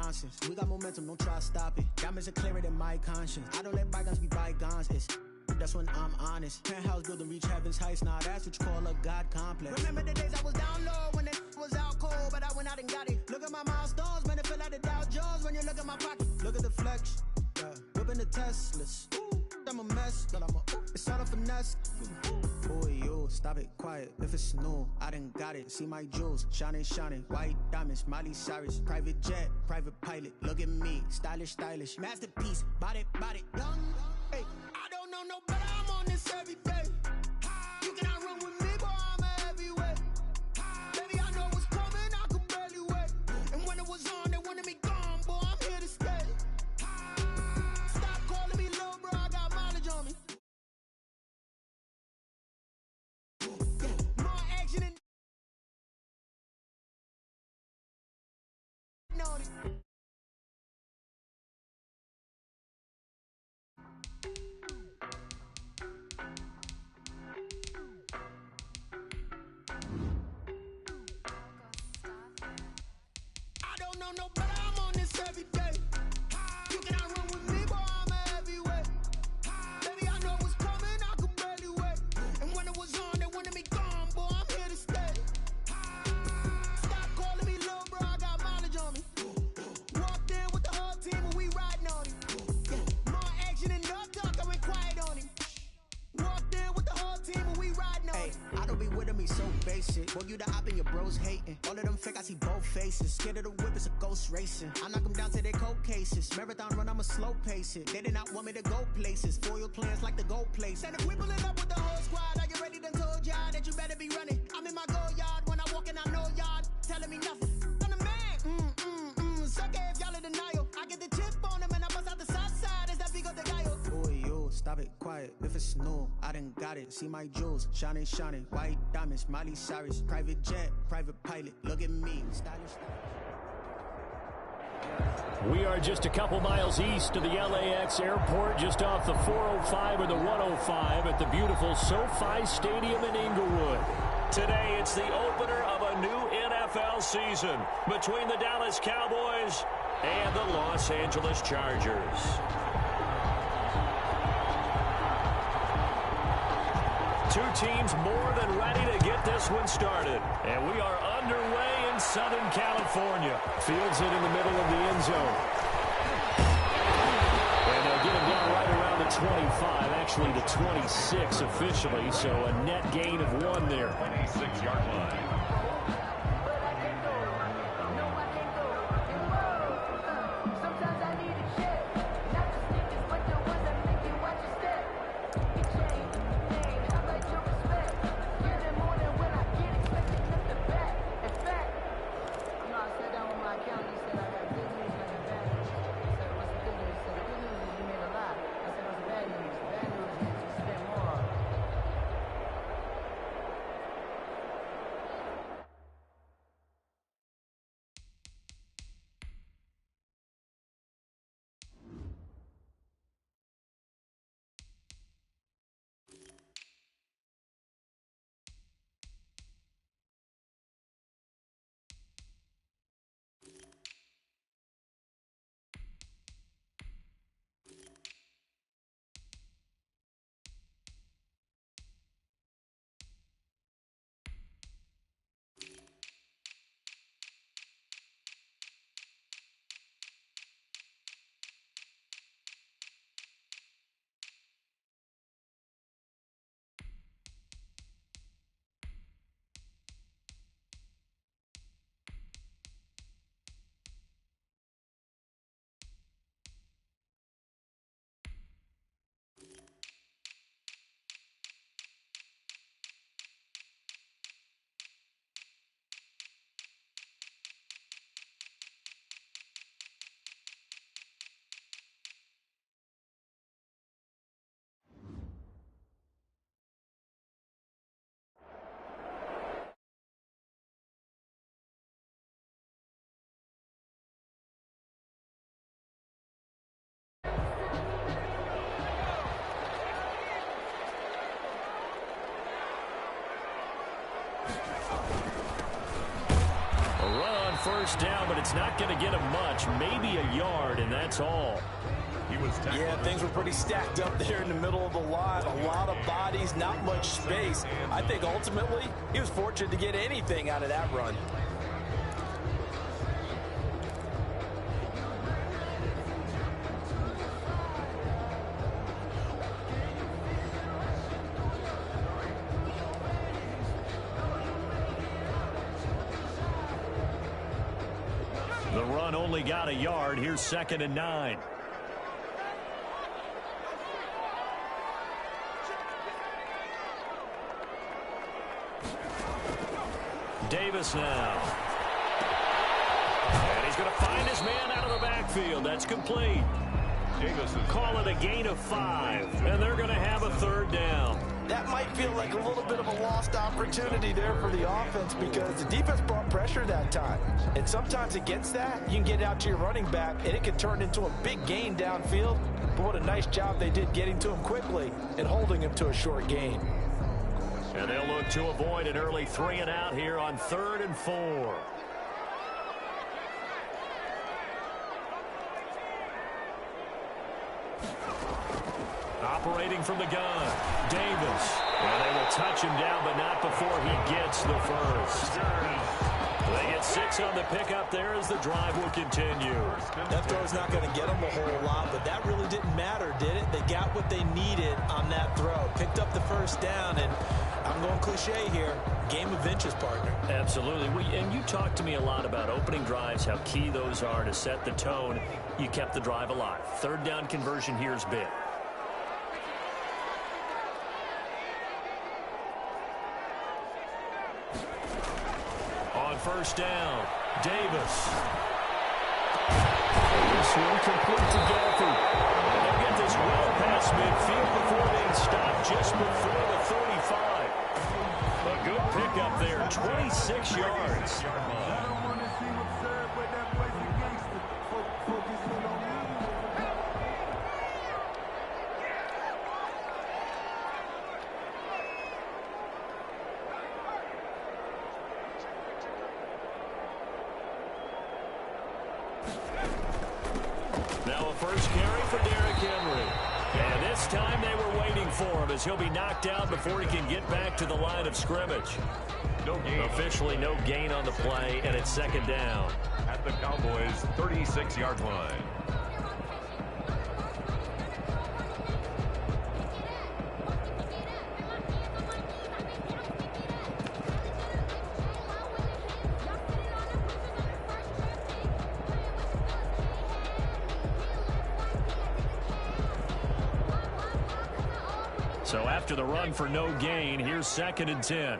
nonsense. We got momentum, don't try to stop it. Diamonds are clearer than my conscience. I don't let bygones be bygones. That's when I'm honest. Penthouse building, reach heaven's heights. Nah, that's what you call a God complex. Remember the days I was down low when it was out cold, but I went out and got it. Look at my milestones, man, it feel like the Dow Jones when you look at my pocket. Look at the flex, yeah. Whipping the Teslas. I'm a mess, but it's all a finesse. Boy, yo, stop it, quiet. If it's new, I done got it. See my jewels, shining, shining. White diamonds, Miley Cyrus. Private jet, private pilot. Look at me, stylish, stylish. Masterpiece, body, young. Hey, I don't know no better. I'm on this every day. You cannot run with me, boy. I'm a heavyweight. Baby, I know what's coming. I could barely wait. And when it was on, they wanted me gone, boy. I'm here to stay. Stop calling me little bro. I got mileage on me. More action and I don't know no better. I'm on this every day. You cannot run with me, boy. I'm a heavyweight. Baby, I know what's coming. I could barely wait. And when it was on, they wanted me gone, boy. I'm here to stay. Stop calling me little bro. I got mileage on me. Walked in with the whole team and we riding on him. More action and no talk. I went quiet on him. Walked in with the whole team and we riding on him. I don't be with me so basic. Boy, you the op and your bros hating. All of them fake, I see both faces. Scared of the whip, it's a ghost racing. I knock them down to their cold cases. Marathon run, I'ma slow pace it. They did not want me to go places. Foil plans like the goal place. And if we pulling up with the whole squad, are you ready? Done told y'all that you better be running. I'm in my go yard. When I walk in, I know y'all telling me nothing. I'm the man. Suck it if y'all in denial. I get the chip on them and I bust out the south side. Is that Vigo de Gallo? Boy, yo, stop it, quiet. If it's new, I done got it. See my jewels, shining, shining. White diamonds, Miley Cyrus. Private jet, private pilot. Look at me, stylish, We are just a couple miles east of the LAX airport, just off the 405 or the 105 at the beautiful SoFi Stadium in Inglewood. Today, it's the opener of a new NFL season between the Dallas Cowboys and the Los Angeles Chargers. Two teams more than ready to get this one started. And we are underway in Southern California. Fields it in the middle of the end zone. And they'll get him down right around the 25, actually the 26 officially. So a net gain of 1 there. 26-yard line. first down, but it's not going to get him much, maybe a yard, and that's all. Yeah, things were pretty stacked up there in the middle of the line. A lot of bodies, not much space. I think ultimately he was fortunate to get anything out of that run. The run only got a yard. Here's 2nd and 9. Davis now. And he's going to find his man out of the backfield. That's complete. Davis call it a gain of 5, and they're going to have a 3rd down. That might feel like a little bit of a lost opportunity there for the offense because the defense brought pressure that time. And sometimes against that, you can get out to your running back, and it can turn into a big gain downfield. But what a nice job they did getting to him quickly and holding him to a short gain. And they'll look to avoid an early 3 and out here on 3rd and 4. Operating from the gun, Davis. And they will touch him down, but not before he gets the first. They get 6 on the pickup there as the drive will continue. That throw's not going to get them a whole lot, but that really didn't matter, did it? They got what they needed on that throw. Picked up the first down, and I'm going cliche here. Game of inches, partner. Absolutely. And you talked to me a lot about opening drives, how key those are to set the tone. You kept the drive alive. 3rd down conversion here is big. On 1st down, Davis. This one complete to Gaffney. And they'll get this well past midfield before being stopped just before the 35. A good pickup there, 26 yards. Now a first carry for Derrick Henry. And this time they were waiting for him as he'll be knocked out before he can get back to the line of scrimmage. Officially no gain on the play, and it's 2nd down. At the Cowboys' 36-yard line. So after the run for no gain, here's 2nd and 10.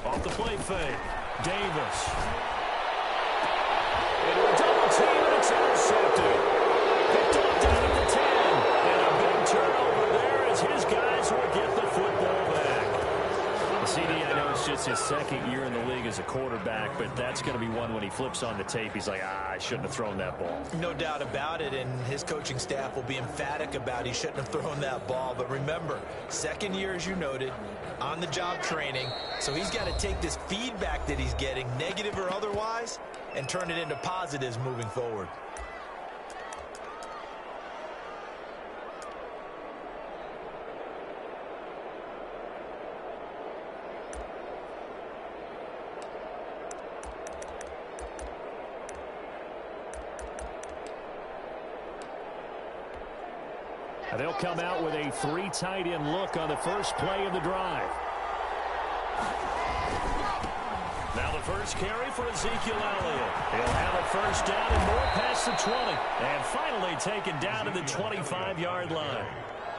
Off the play fake, Davis. Into a double team, and it's intercepted. Picked up down at the 10. And a big turnover there as his guys will get the football back. CD, I know it's just his 2nd year in the league as a quarterback, but that's going to be one when he flips on the tape. He's like, I shouldn't have thrown that ball. No doubt about it, and his coaching staff will be emphatic about he shouldn't have thrown that ball. But remember, 2nd year, as you noted, on-the-job training, so he's got to take this feedback that he's getting, negative or otherwise, and turn it into positives moving forward. They'll come out with a 3 tight end look on the first play of the drive. Now the first carry for Ezekiel Elliott. He'll have a first down and more past the 20. And finally taken down to the 25-yard line.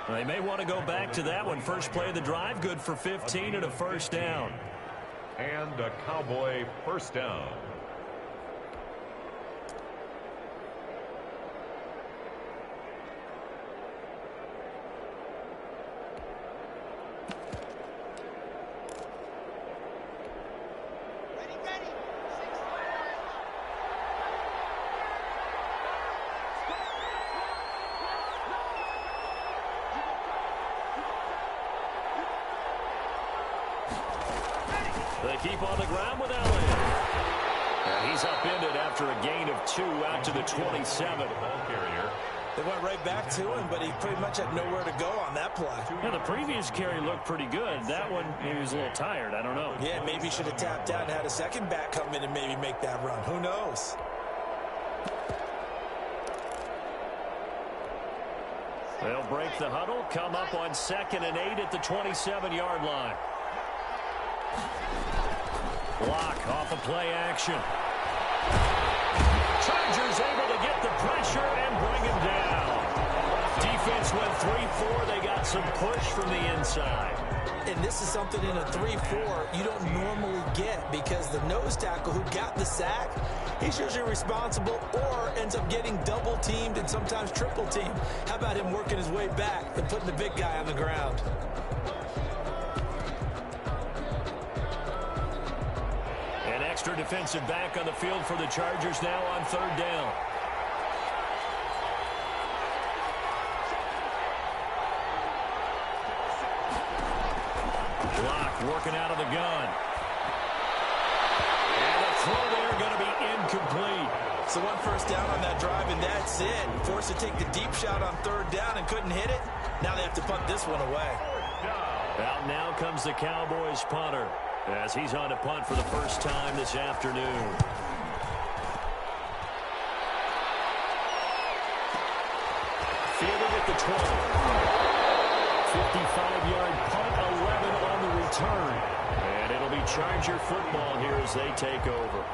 They may want to go back to that one. First play of the drive, good for 15 and a first down. And a Cowboy first down. They keep on the ground with Elliott. And he's upended after a gain of 2 out to the 27. Ball carrier. They went right back to him, but he pretty much had nowhere to go on that play. Yeah, the previous carry looked pretty good. That one, he was a little tired. I don't know. Yeah, maybe he should have tapped out and had a second back come in and maybe make that run. Who knows? They'll break the huddle, come up on 2nd and 8 at the 27-yard line. Block off of play action. Chargers able to get the pressure and bring him down. Defense went 3-4. They got some push from the inside. And this is something in a 3-4 you don't normally get because the nose tackle who got the sack, he's usually responsible or ends up getting double teamed and sometimes triple teamed. How about him working his way back and putting the big guy on the ground? An extra defensive back on the field for the Chargers now on 3rd down. Block working out of the gun. And the throw there going to be incomplete. So 1 first down on that drive, and that's it. Forced to take the deep shot on 3rd down and couldn't hit it. Now they have to punt this one away. Out now comes the Cowboys punter as he's on to punt for the first time this afternoon. Fielding at the 20. 55-yard punt, 11 on the return. And it'll be Charger football here as they take over.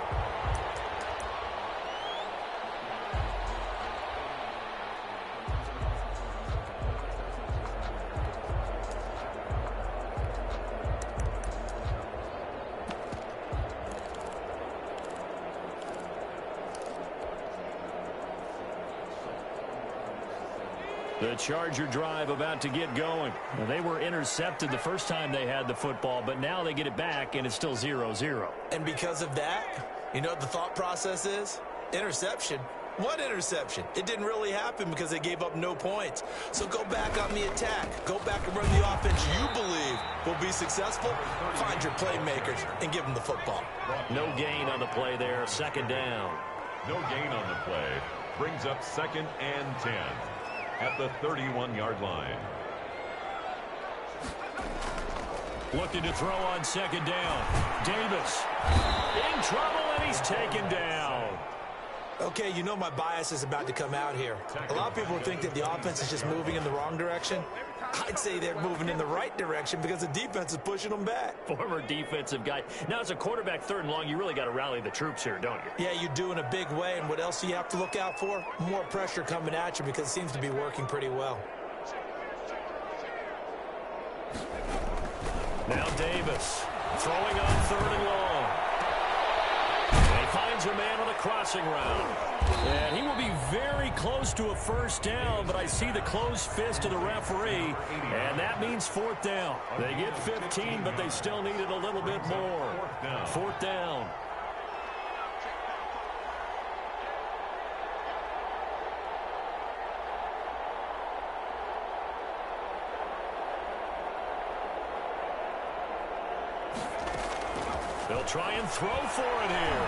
The Charger drive about to get going. Now, they were intercepted the first time they had the football, but now they get it back, and it's still 0-0. And because of that, you know what the thought process is? Interception. What interception? It didn't really happen because they gave up no points. So go back on the attack. Go back and run the offense you believe will be successful. Find your playmakers and give them the football. No gain on the play there. 2nd down. No gain on the play. Brings up 2nd and 10 at the 31-yard line. Looking to throw on 2nd down. Davis in trouble, and he's taken down. Okay, you know my bias is about to come out here. A lot of people think that the offense is just moving in the wrong direction. I'd say they're moving in the right direction because the defense is pushing them back. Former defensive guy. Now, as a quarterback 3rd and long, you really got to rally the troops here, don't you? Yeah, you do in a big way. And what else do you have to look out for? More pressure coming at you because it seems to be working pretty well. Now Davis throwing on 3rd and long. And he finds a man on a crossing route. And he will be very close to a first down, but I see the closed fist of the referee, and that means 4th down. They get 15, but they still needed a little bit more. 4th down. They'll try and throw for it here.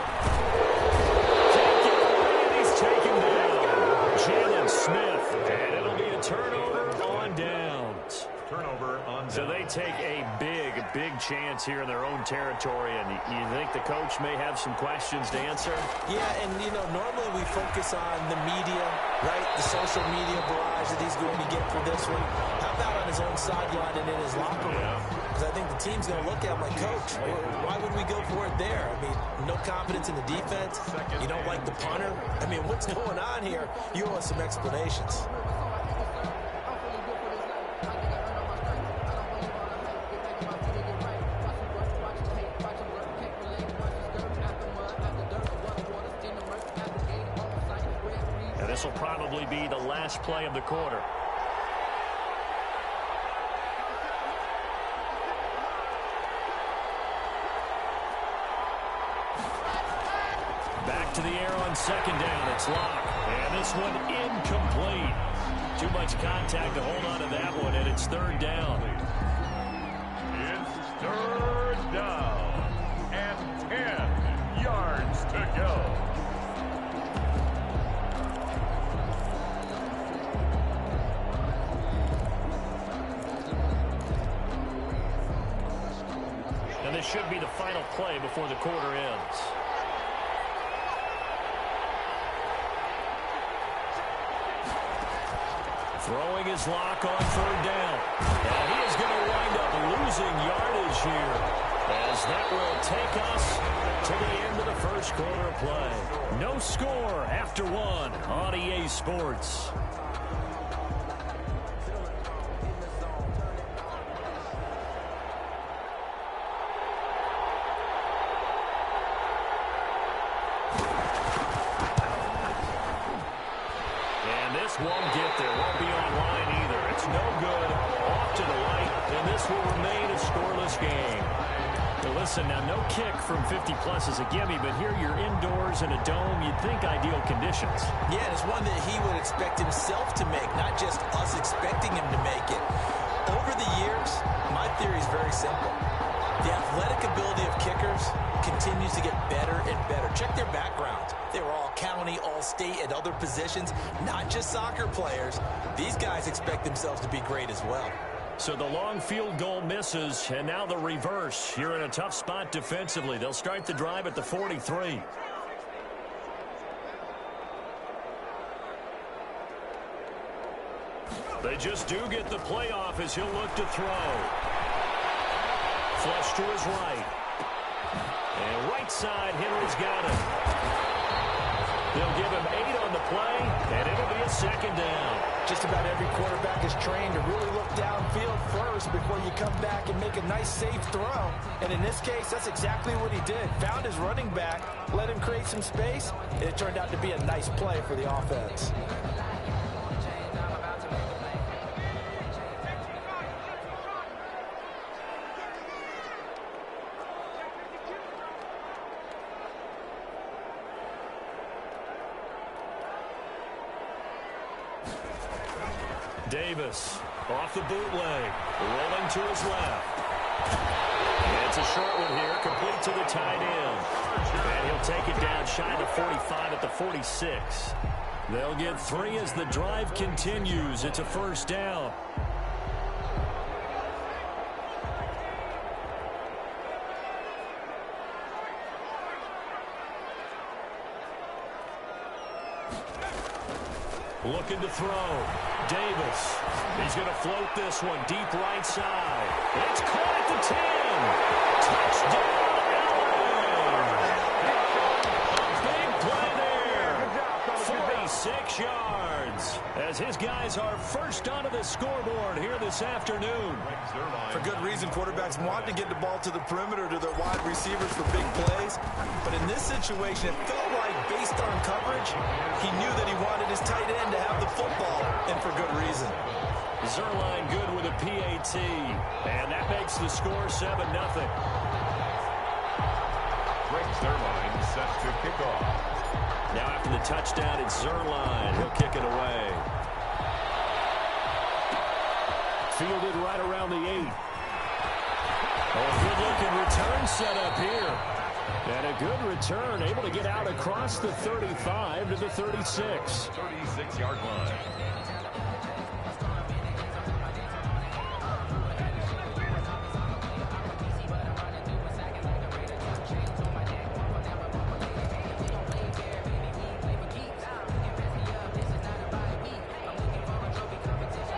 He's taken down. Jalen Smith. And it'll be a turnover on downs. Turnover on downs. So they take a big chance here in their own territory. And you think the coach may have some questions to answer? Yeah, and, you know, normally we focus on the media, right? The social media barrage that he's going to get for this one. How about on his own sideline and in his locker room? Because I think the team's going to look at him like, Coach, why would we go for it there? I mean, no confidence in the defense. You don't like the punter. I mean, what's going on here? You owe us some explanations. And this will probably be the last play of the quarter. Back to the air on 2nd down. It's Locke. And this one incomplete. Too much contact to hold on to that one, and it's 3rd down. It's 3rd down should be the final play before the quarter ends. Throwing his lock on third down. And he is going to wind up losing yardage here, as that will take us to the end of the first quarter of play. No score after one on EA Sports. Won't get there, won't be online either. It's no good, off to the right, and this will remain a scoreless game. Well, listen, now no kick from 50-plus is a gimme, but here you're indoors in a dome. You'd think ideal conditions. Yeah, and it's one that he would expect himself to make, not just us expecting him to make it. Over the years, my theory is very simple. The athletic ability of kickers continues to get better and better. Check their backgrounds. They were all county, all state, at other positions, not just soccer players. These guys expect themselves to be great as well. So the long field goal misses, and now the reverse. You're in a tough spot defensively. They'll start the drive at the 43. They just do get the playoff as he'll look to throw. Flush to his right. And right side, Henry's got it. They'll give him 8 on the play, and it'll be a second down. Just about every quarterback is trained to really look downfield first before you come back and make a nice, safe throw. And in this case, that's exactly what he did. Found his running back, let him create some space, and it turned out to be a nice play for the offense. Davis off the bootleg, rolling to his left. It's a short one here, complete to the tight end. And he'll take it down shy of the 45 at the 46. They'll get 3 as the drive continues. It's a first down. Looking to throw. Davis. He's going to float this one deep right side. It's caught at the 10. Touchdown, Allen. Big play there. 46 yards. As his guys are first onto the scoreboard here this afternoon. For good reason, quarterbacks want to get the ball to the perimeter to their wide receivers for big plays. But in this situation, it felt like, based on coverage, he knew that he wanted his tight end to have the football, and for good reason. Zuerlein good with a PAT, and that makes the score 7-0. Greg Zuerlein set to kick off. Now after the touchdown, it's Zuerlein. He'll kick it away. Fielded right around the 8. A good-looking return set up here. And a good return, able to get out across the 35 to the 36. 36-yard line.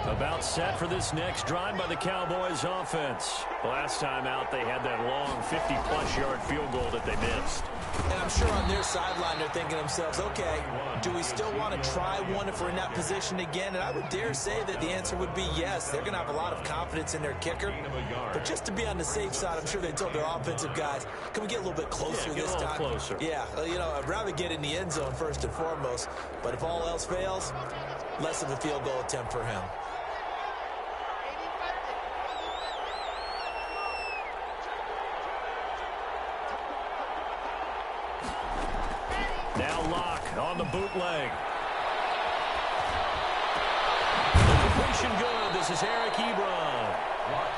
About set for this next drive by the Cowboys offense. Last time out, they had that long 50-plus yard field goal that they missed. And I'm sure on their sideline they're thinking to themselves, okay, do we still want to try one if we're in that position again? And I would dare say that the answer would be yes. They're going to have a lot of confidence in their kicker. But just to be on the safe side, I'm sure they told their offensive guys, can we get a little bit closer this time? Closer. Yeah, you know, I'd rather get in the end zone first and foremost. But if all else fails, less of a field goal attempt for him. Now Locke on the bootleg. The completion good. This is Eric Ebron.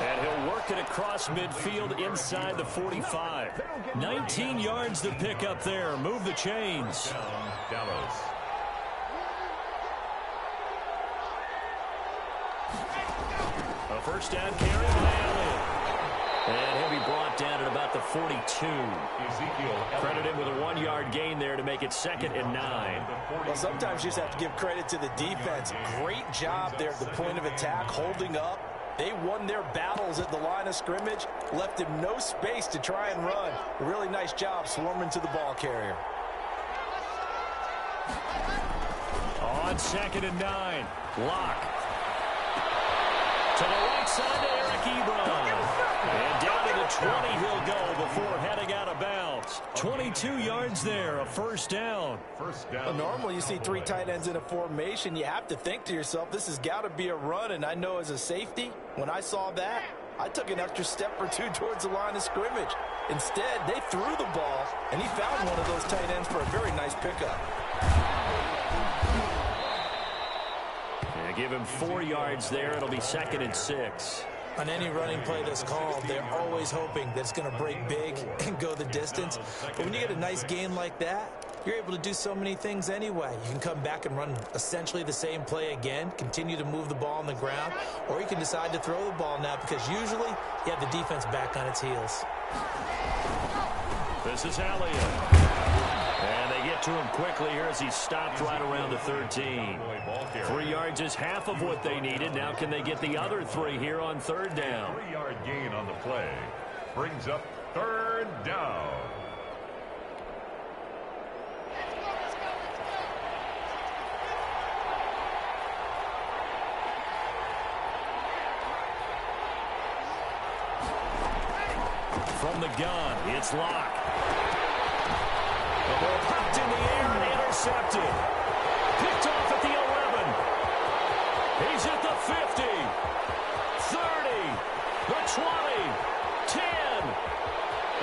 And he'll work it across midfield inside the 45. 19 yards to pick up there. Move the chains. Dallas. A first down carry by Allen. And he'll be brought down at about the 42. Credit him with a 1-yard gain there to make it 2nd and 9. Well, sometimes you just have to give credit to the defense. Great job there at the point of attack, holding up. They won their battles at the line of scrimmage, left him no space to try and run. A really nice job swarming to the ball carrier. On 2nd and 9, Locke. To the right side to Eric Ebron. And down to the 20 he'll go before heading out of bounds. 22 yards there, a first down. Well, normally you see 3 tight ends in a formation. You have to think to yourself, this has got to be a run. And I know as a safety, when I saw that, I took an extra step or 2 towards the line of scrimmage. Instead, they threw the ball, and he found one of those tight ends for a very nice pickup. Give him 4 yards there. It'll be 2nd and 6. On any running play that's called, they're always hoping that it's going to break big and go the distance. But when you get a nice gain like that, you're able to do so many things anyway. You can come back and run essentially the same play again, continue to move the ball on the ground, or you can decide to throw the ball now because usually you have the defense back on its heels. This is Elliott. And they get to him quickly here as he stopped right around the 13. 3 yards is half of what they needed. Now can they get the other 3 here on 3rd down? 3-yard gain on the play brings up 3rd down. From the gun, it's Locke. The ball popped in the air and intercepted. Picked off at the 11. He's at the 50. 30. The 20. 10.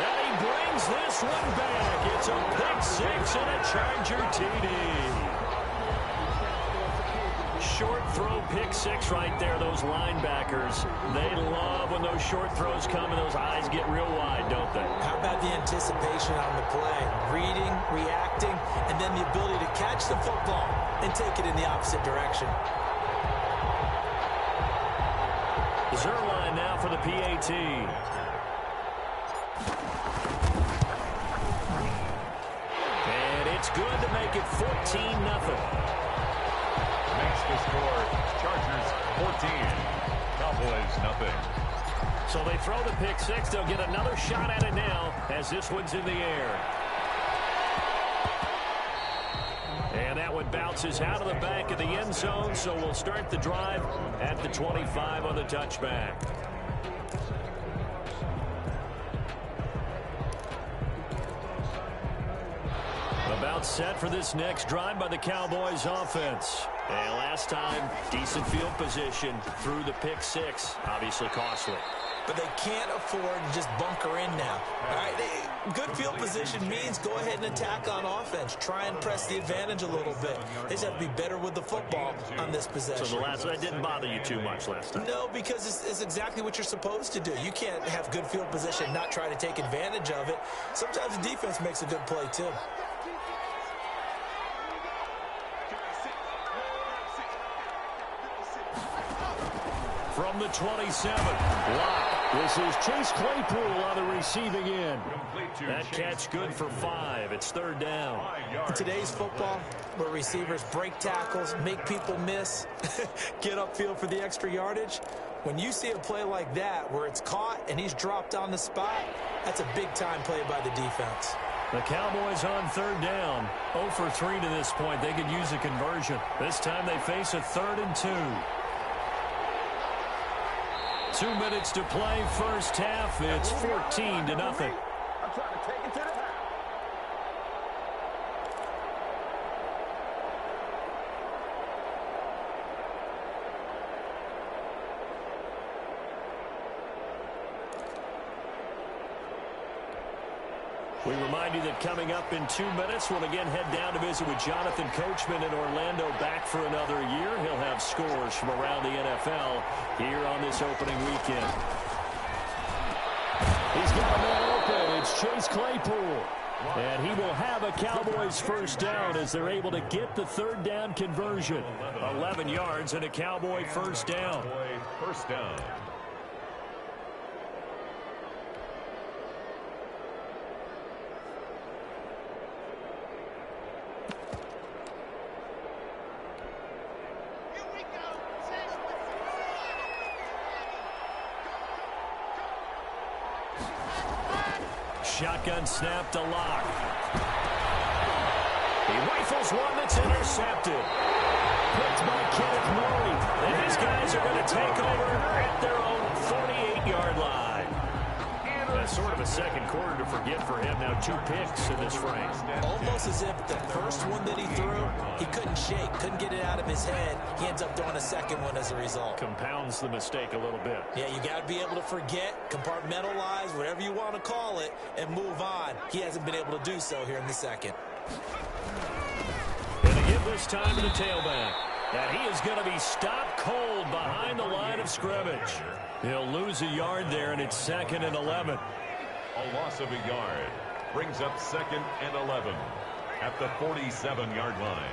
And he brings this one back. It's a pick 6 and a Charger TD. Short throw pick 6 right there. Those linebackers, they love when those short throws come and those eyes get real wide, don't they? How about the anticipation on the play? Reading, reacting, and then the ability to catch the football and take it in the opposite direction. Zuerlein now for the PAT. And it's good to make it 14-0. Makes the score Chargers 14, Cowboys nothing. So they throw the pick 6. They'll get another shot at it now as this one's in the air. And that one bounces out of the back of the end zone, so we'll start the drive at the 25 on the touchback. About set for this next drive by the Cowboys offense. And last time, decent field position through the pick 6. Obviously costly. But they can't afford to just bunker in now. All right, good field position means go ahead and attack on offense. Try and press the advantage a little bit. They just have to be better with the football on this possession. So that didn't bother you too much last time? No, because it's exactly what you're supposed to do. You can't have good field position and not try to take advantage of it. Sometimes the defense makes a good play, too. From the 27, Locke. This is Chase Claypool on the receiving end. That catch good for 5. It's 3rd down. In today's football, where receivers break tackles, make people miss, get upfield for the extra yardage, when you see a play like that where it's caught and he's dropped on the spot, that's a big-time play by the defense. The Cowboys on 3rd down. 0 for 3 to this point. They could use a conversion. This time they face a 3rd and 2. 2 minutes to play first half. It's 14-0. I'm trying to take it to the house. We remind you that coming up in 2 minutes, we'll again head down to visit with Jonathan Coachman in Orlando, back for another year. He'll have scores from around the NFL here on this opening weekend. He's got a man open. It's Chase Claypool. And he will have a Cowboys first down as they're able to get the 3rd down conversion. 11 yards and a Cowboy first down. First down. shotgun snap to Locke. He rifles one that's intercepted. Picked by Kenneth Murray. And these guys are going to take over at their own 48-yard line. That's sort of a second quarter to forget for him. Now 2 picks in this frame. Almost as if the first one that he threw, he couldn't shake, couldn't get it out of his head. He ends up throwing a second one as a result. Compounds the mistake a little bit. Yeah, you got to be able to forget, compartmentalize, whatever you want to call it, and move on. He hasn't been able to do so here in the second. Going to give this time to the tailback. And he is going to be stopped cold behind the line of scrimmage. He'll lose a yard there, and it's 2nd and 11. A loss of a yard brings up 2nd and 11 at the 47-yard line.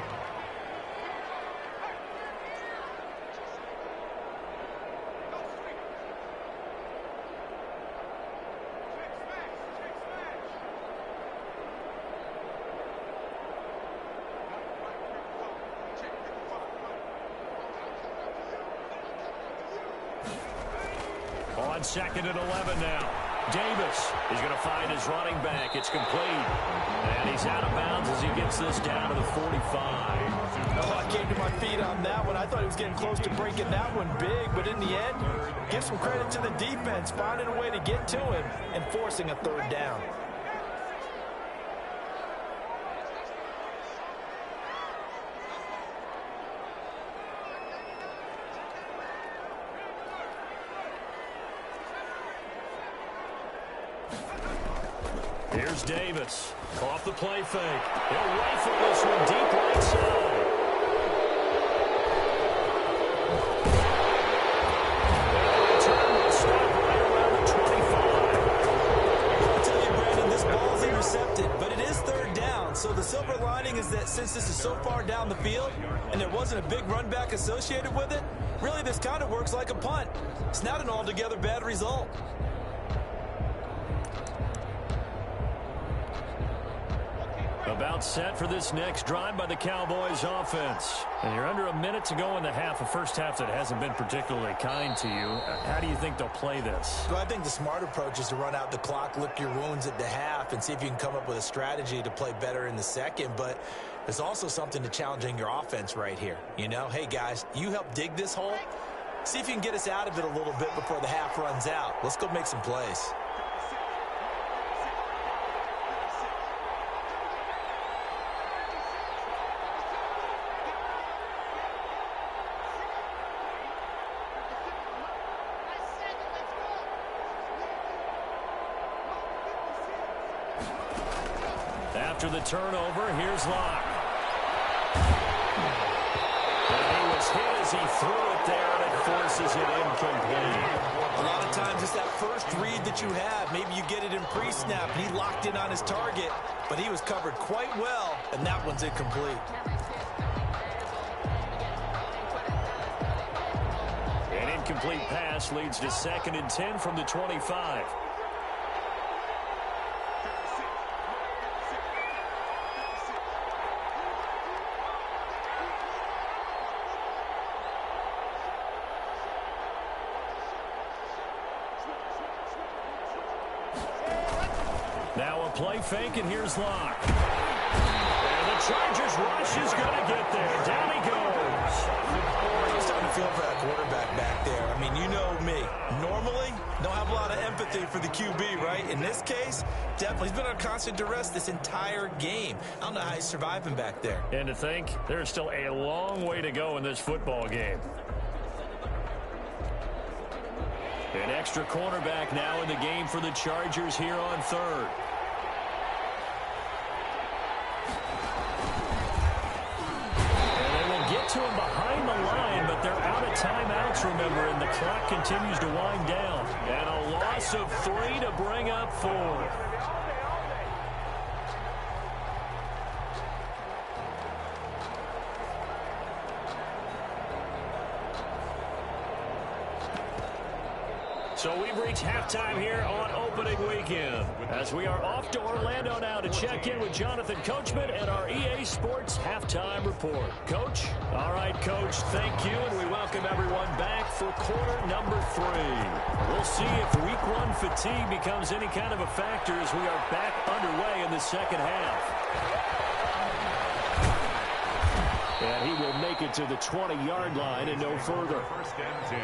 On 2nd and 11 now. Davis is going to find his running back. It's complete. And he's out of bounds as he gets this down to the 45. Oh, I came to my feet on that one. I thought he was getting close to breaking that one big, but in the end, give some credit to the defense, finding a way to get to him and forcing a 3rd down. Here's Davis. Off the play fake. He'll rifle this one deep right side. And the return will stop right around the 25. I'll tell you, Brandon, this ball is intercepted, but it is 3rd down. So the silver lining is that since this is so far down the field and there wasn't a big run back associated with it, really this kind of works like a punt. It's not an altogether bad result. About set for this next drive by the Cowboys offense. And you're under a minute to go in the half, a first half that hasn't been particularly kind to you. How do you think they'll play this? Well, I think the smart approach is to run out the clock, lick your wounds at the half, and see if you can come up with a strategy to play better in the second. But there's also something to challenging your offense right here. You know, hey, guys, you help dig this hole. See if you can get us out of it a little bit before the half runs out. Let's go make some plays. After the turnover, here's Locke. And he was hit as he threw it there, and it forces it incomplete. A lot of times it's that first read that you have. Maybe you get it in pre-snap, and he locked in on his target, but he was covered quite well, and that one's incomplete. An incomplete pass leads to 2nd and 10 from the 25. Now a play fake, and here's Locke. And the Chargers rush is going to get there. Down he goes. I'm starting to feel for that quarterback back there. I mean, you know me. Normally, don't have a lot of empathy for the QB, right? In this case, definitely. He's been under constant duress this entire game. I don't know how he's surviving back there. And to think, there's still a long way to go in this football game. An extra cornerback now in the game for the Chargers here on 3rd. And they will get to him behind the line, but they're out of timeouts, remember, and the clock continues to wind down. And a loss of 3 to bring up 4. So we've reached halftime here on opening weekend. As we are off to Orlando now to check in with Jonathan Coachman and our EA Sports Halftime Report. Coach? All right, Coach, thank you, and we welcome everyone back for quarter number 3. We'll see if week 1 fatigue becomes any kind of a factor as we are back underway in the second half. And he will make it to the 20-yard line and no further. First and 10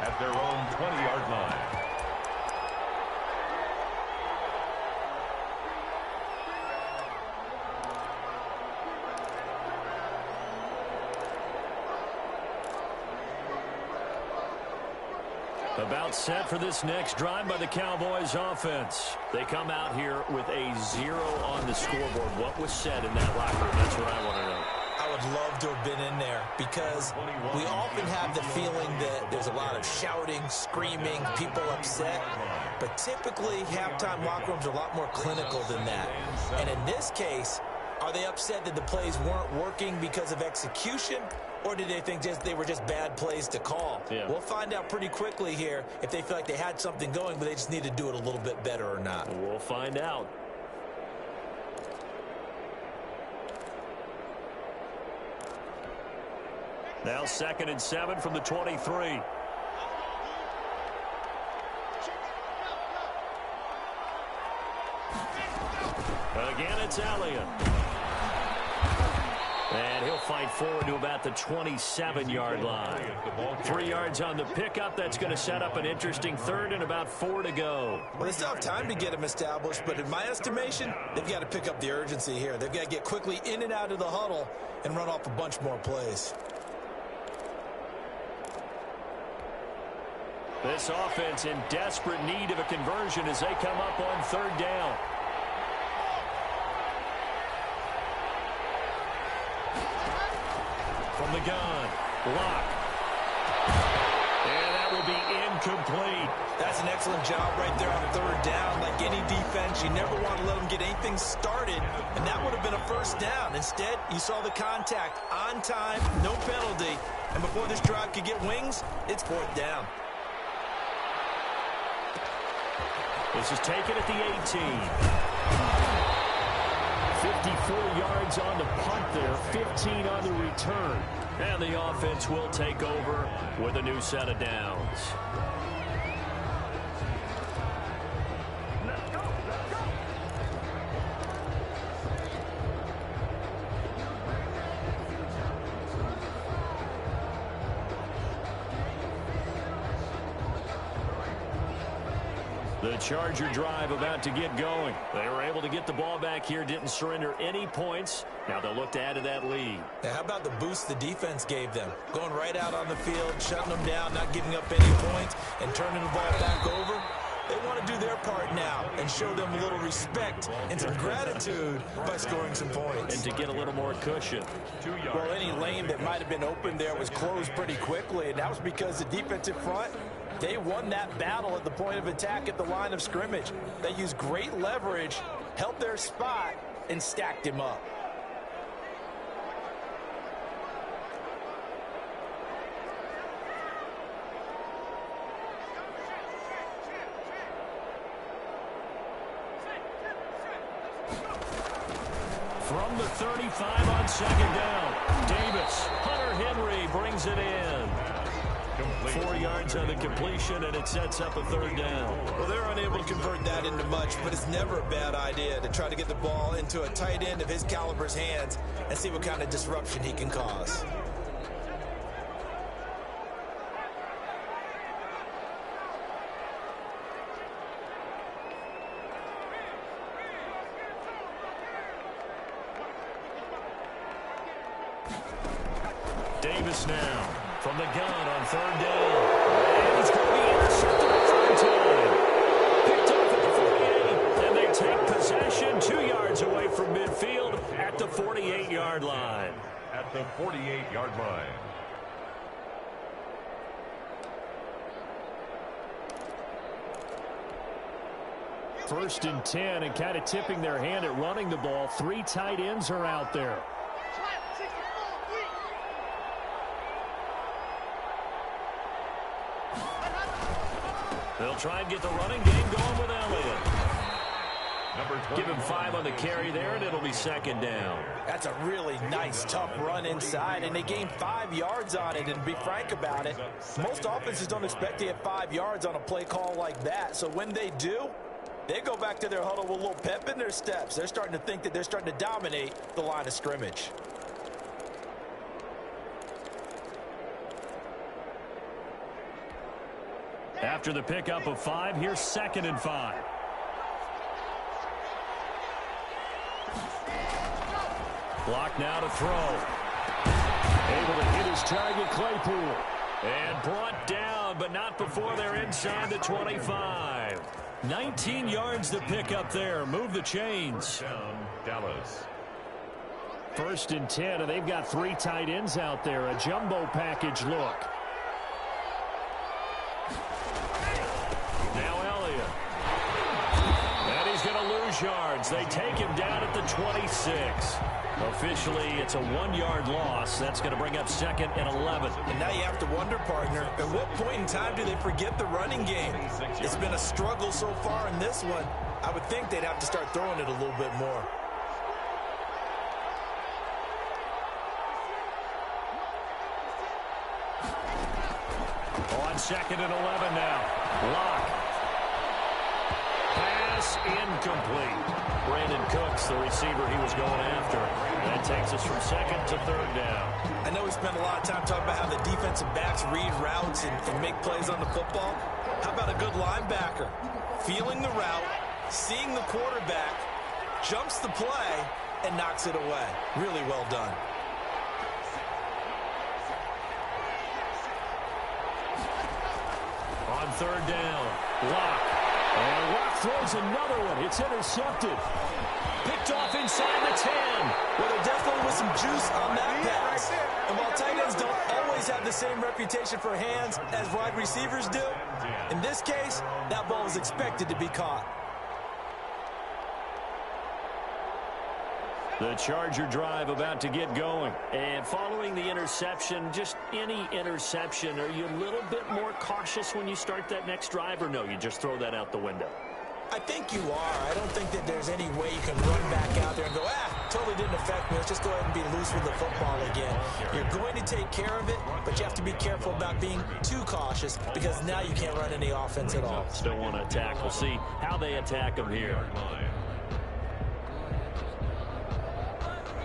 at their own 20-yard line. About set for this next drive by the Cowboys offense. They come out here with a 0 on the scoreboard. What was said in that locker room? That's what I want to know. I would love to have been in there because we often have the feeling that there's a lot of shouting, screaming, people upset. But typically, halftime locker rooms are a lot more clinical than that. And in this case, are they upset that the plays weren't working because of execution? Or did they think they were just bad plays to call? Yeah. We'll find out pretty quickly here if they feel like they had something going, but they just need to do it a little bit better or not. We'll find out. Now 2nd and 7 from the 23. Again, it's Elliott. And he'll fight forward to about the 27-yard line. 3 yards on the pickup. That's going to set up an interesting 3rd and about 4 to go. Well, they still have time to get him established, but in my estimation, they've got to pick up the urgency here. They've got to get quickly in and out of the huddle and run off a bunch more plays. This offense in desperate need of a conversion as they come up on 3rd down. From the gun, Locke. And that will be incomplete. That's an excellent job right there on 3rd down. Like any defense, you never want to let them get anything started, and that would have been a 1st down. Instead, you saw the contact on time, no penalty, and before this drive could get wings, it's 4th down. This is taken at the 18. 54 yards on the punt there, 15 on the return. And the offense will take over with a new set of downs. The Charger drive about to get going. They were able to get the ball back here, didn't surrender any points. Now they'll look to add to that lead. Now, how about the boost the defense gave them? Going right out on the field, shutting them down, not giving up any points, and turning the ball back over. They want to do their part now and show them a little respect and some gratitude by scoring some points. And to get a little more cushion. Well, any lane that might have been open there was closed pretty quickly, and that was because the defensive front, they won that battle at the point of attack at the line of scrimmage. They used great leverage, held their spot, and stacked him up. From the 35 on 2nd down, Davis. Hunter Henry brings it in. 4 yards on the completion, and it sets up a 3rd down. Well, they're unable to convert that into much, but it's never a bad idea to try to get the ball into a tight end of his caliber's hands and see what kind of disruption he can cause. Davis now from the gun on 3rd down. And he's going to be intercepted a 3rd time. Picked off at the 48, and they take possession 2 yards away from midfield at the 48-yard line. At the 48-yard line. First and 10, and kind of tipping their hand at running the ball. 3 tight ends are out there. They'll try and get the running game going with Elliott. Give him 5 on the carry there, and it'll be second down. That's a really nice, tough run inside, and they gained 5 yards on it. And to be frank about it, most offenses don't expect to get 5 yards on a play call like that. So when they do, they go back to their huddle with a little pep in their steps. They're starting to think that they're starting to dominate the line of scrimmage. After the pickup of 5, here's 2nd and 5. Block now to throw. Able to hit his target, Claypool. And brought down, but not before they're inside the 25. 19 yards to pick up there. Move the chains. Dallas. 1st and 10, and they've got 3 tight ends out there. A jumbo package look. Now Elliott. And he's going to lose yards. They take him down at the 26. Officially, it's a 1-yard loss. That's going to bring up 2nd and 11. And now you have to wonder, partner, at what point in time do they forget the running game? It's been a struggle so far in this one. I would think they'd have to start throwing it a little bit more. On 2nd and 11 now. Lock. Pass incomplete. Brandon Cooks, the receiver he was going after. That takes us from 2nd to 3rd down. I know we spent a lot of time talking about how the defensive backs read routes and make plays on the football. How about a good linebacker? Feeling the route, seeing the quarterback, jumps the play, and knocks it away. Really well done. On 3rd down, Lock. And Lock throws another one. It's intercepted. Picked off inside the 10. Well, there definitely was some juice on that pass. And while tight ends don't always have the same reputation for hands as wide receivers do, in this case, that ball was expected to be caught. The Charger drive about to get going. And following the interception, just any interception, are you a little bit more cautious when you start that next drive, or no, you just throw that out the window? I think you are. I don't think that there's any way you can run back out there and go, totally didn't affect me. Let's just go ahead and be loose with the football again. You're going to take care of it, but you have to be careful about being too cautious because now you can't run any offense at all. Still want to attack. We'll see how they attack them here.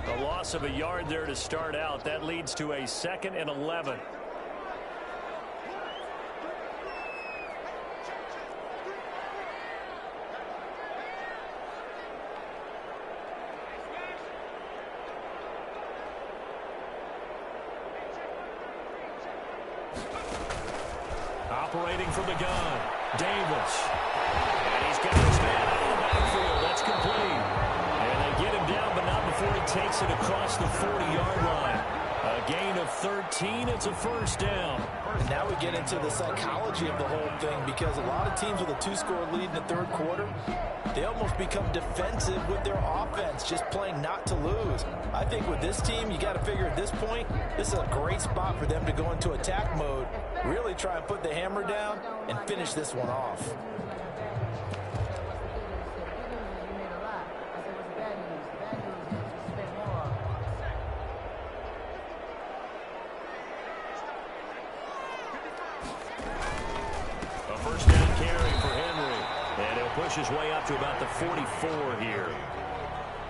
A loss of a yard there to start out. That leads to a 2nd and 11. Operating from the gun, Davis. And he's got his man out of the backfield. That's complete. And they get him down, but not before he takes it across the 40-yard line. A gain of 13. It's a 1st down. And now we get into the psychology of the whole thing because a lot of teams with a 2-score lead in the 3rd quarter, they almost become defensive with their offense, just playing not to lose. I think with this team, you got to figure at this point, this is a great spot for them to go into attack mode, really try and put the hammer down and finish this one off. A 1st down carry for Henry. And he'll push his way up to about the 44 here.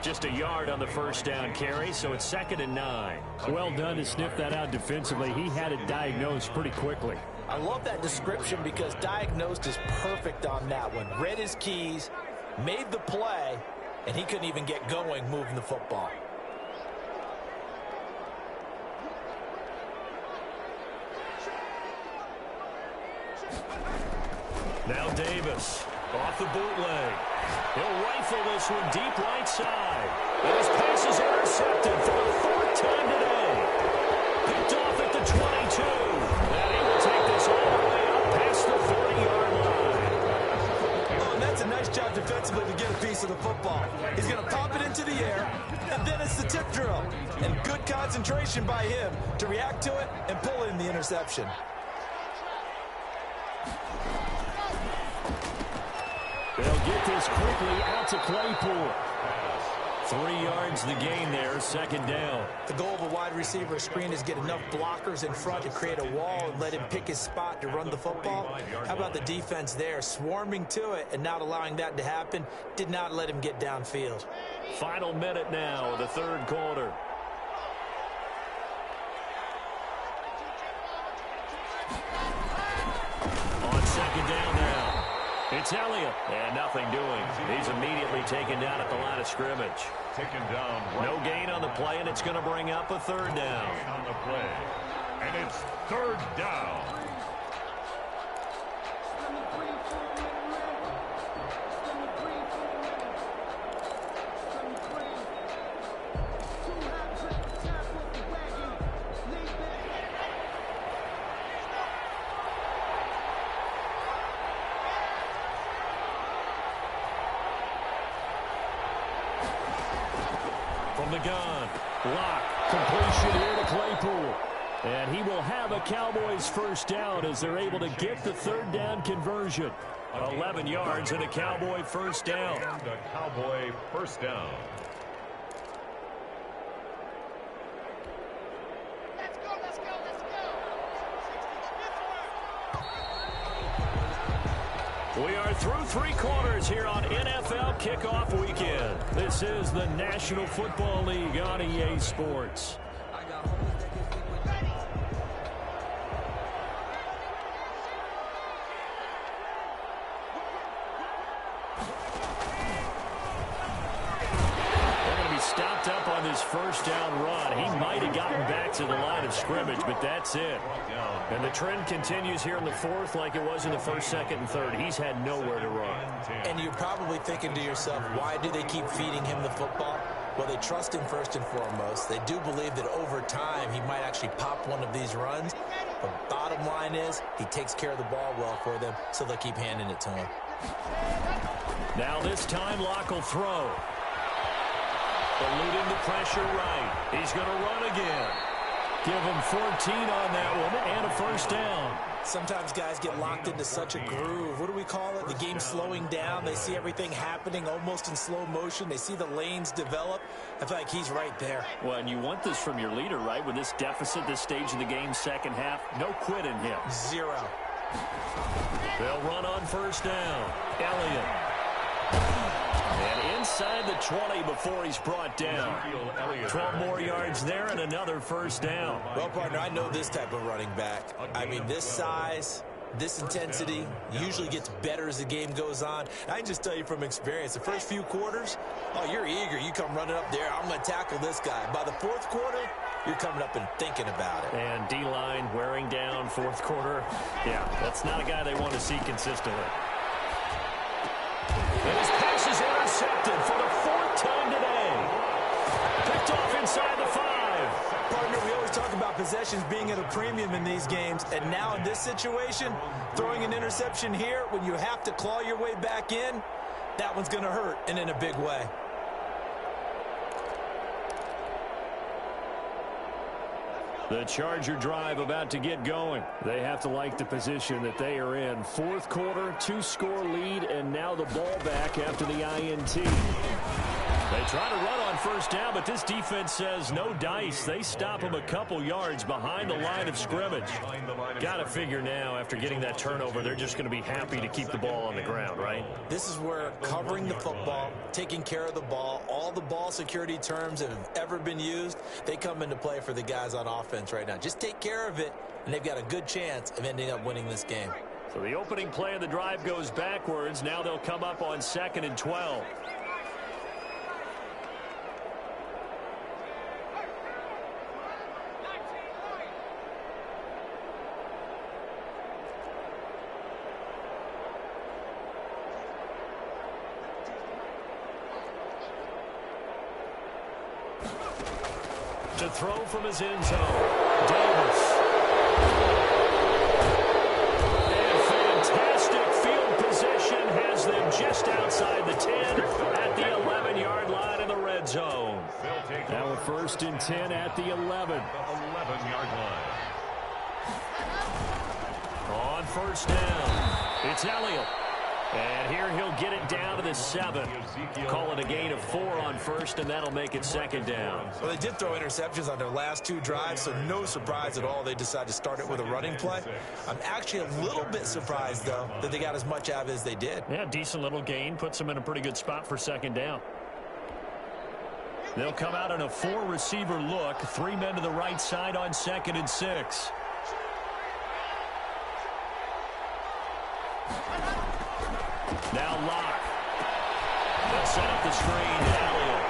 Just a yard on the 1st down carry, so it's 2nd and 9. Well done to sniff that out defensively. He had it diagnosed pretty quickly. I love that description because diagnosed is perfect on that one. Read his keys, made the play, and he couldn't even get going moving the football. Now Davis off the bootleg. He'll rifle this one deep right side. And his pass is intercepted for the 4th time today. Picked off at the 22. And he will take this all the way up past the 40-yard line. Oh, and that's a nice job defensively to get a piece of the football. He's going to pop it into the air, and then it's the tip drill. And good concentration by him to react to it and pull in the interception. get this quickly out to Claypool. 3 yards the gain there, second down. The goal of a wide receiver screen is get enough blockers in front to create a wall and let him pick his spot to run the football. How about the defense there, swarming to it and not allowing that to happen? Did not let him get downfield. Final minute now of the third quarter. On second down now. It's Elliott, and nothing doing. He's immediately taken down at the line of scrimmage. Taken down. No gain on the play, and it's going to bring up a third down. On the play. And it's third down. From the gun, Locke, completion here to Claypool. And he will have a Cowboys first down as they're able to get the third down conversion. 11 yards and a Cowboy first down. And a Cowboy first down. We are through 3 quarters here on NFL Kickoff Weekend. This is the National Football League on EA Sports. Stopped up on this first down run. He might have gotten back to the line of scrimmage, but that's it. And the trend continues here in the fourth like it was in the first, second, and third. He's had nowhere to run. And you're probably thinking to yourself, why do they keep feeding him the football? Well, they trust him first and foremost. They do believe that over time he might actually pop one of these runs. But bottom line is he takes care of the ball well for them, so they'll keep handing it to him. Now this time Locke will throw. Eluding the pressure right. He's going to run again. Give him 14 on that one and a first down. Sometimes guys get locked into such a groove. What do we call it? The game's slowing down. They see everything happening almost in slow motion. They see the lanes develop. I feel like he's right there. Well, and you want this from your leader, right? With this deficit, this stage of the game, second half, no quit in him. 0. They'll run on first down. Elliott. And inside the 20 before he's brought down. 12 more yards there and another first down. Well, partner, I know this type of running back. I mean, this size, this intensity usually gets better as the game goes on. I can just tell you from experience, the first few quarters, oh, you're eager. You come running up there, I'm going to tackle this guy. By the fourth quarter, you're coming up and thinking about it. And D-line wearing down fourth quarter. Yeah, that's not a guy they want to see consistently. And his pass is intercepted for the 4th time today. Picked off inside the 5. Partner, we always talk about possessions being at a premium in these games. And now in this situation, throwing an interception here when you have to claw your way back in, that one's going to hurt, and in a big way. The Charger drive about to get going. They have to like the position that they are in. Fourth quarter, 2-score lead, and now the ball back after the INT. They try to run on first down, but this defense says no dice. They stop them a couple yards behind the line of scrimmage. Got to figure now, after getting that turnover, they're just going to be happy to keep the ball on the ground, right? This is where covering the football, taking care of the ball, all the ball security terms that have ever been used, they come into play for the guys on offense right now. Just take care of it, and they've got a good chance of ending up winning this game. So the opening play of the drive goes backwards. Now they'll come up on 2nd and 12. To throw from his end zone, Davis. And fantastic field position has them just outside the 10 at the 11-yard line in the red zone. Now a 1st and 10 at the 11. 11-yard line. On first down, it's Elliott. And here he'll get it down to the 7. Call it a gain of 4 on first, and that'll make it second down. Well, they did throw interceptions on their last 2 drives, so no surprise at all they decided to start it with a running play. I'm actually a little bit surprised, though, that they got as much out of it as they did. Yeah, decent little gain. Puts them in a pretty good spot for second down. They'll come out in a 4-receiver look. 3 men to the right side on 2nd and 6. Now Locke. They'll set up the screen. Elliott.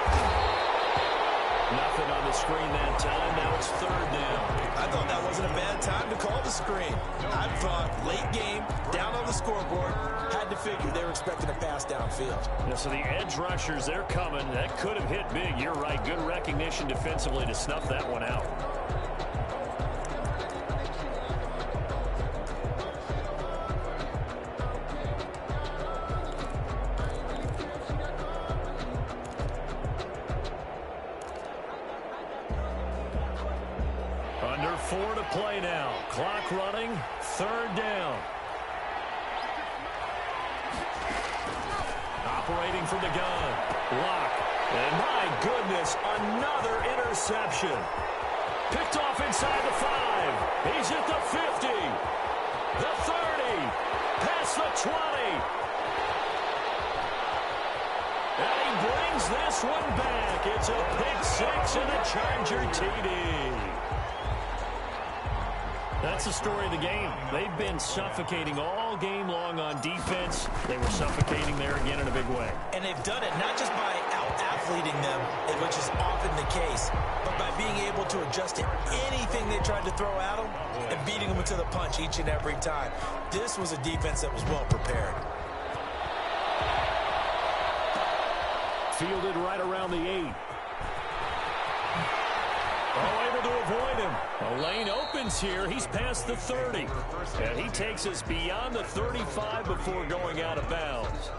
Nothing on the screen that time. Now it's 3rd down. I thought that wasn't a bad time to call the screen. I thought late game, down on the scoreboard, had to figure they were expecting a pass downfield. Yeah, so the edge rushers, they're coming. That could have hit big. You're right. Good recognition defensively to snuff that one out. Under 4 to play now. Clock running. 3rd down. Operating from the gun. Locke. And my goodness, another interception. Picked off inside the 5. He's at the 50. The 30. Past the 20. And he brings this one back. It's a pick 6 and a Charger TD. That's the story of the game. They've been suffocating all game long on defense. They were suffocating there again in a big way. And they've done it not just by out-athleting them, which is often the case, but by being able to adjust to anything they tried to throw at them and beating them to the punch each and every time. This was a defense that was well prepared. Fielded right around the 8. Oh, able to avoid him. A lane opens here. He's past the 30. And he takes us beyond the 35 before going out of bounds.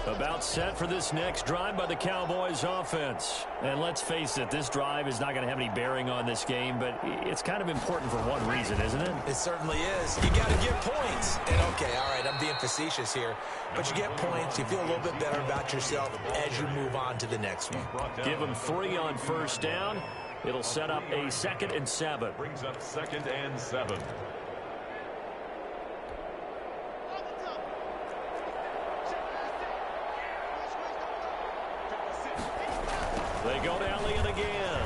About set for this next drive by the Cowboys offense. And let's face it, this drive is not going to have any bearing on this game, but it's kind of important for one reason, isn't it? It certainly is. You got to get points. And okay, all right, I'm being facetious here, but you get points, you feel a little bit better about yourself as you move on to the next one. Give them 3 on first down. It'll set up a 2nd and 7. Brings up 2nd and 7. They go to Elliott again.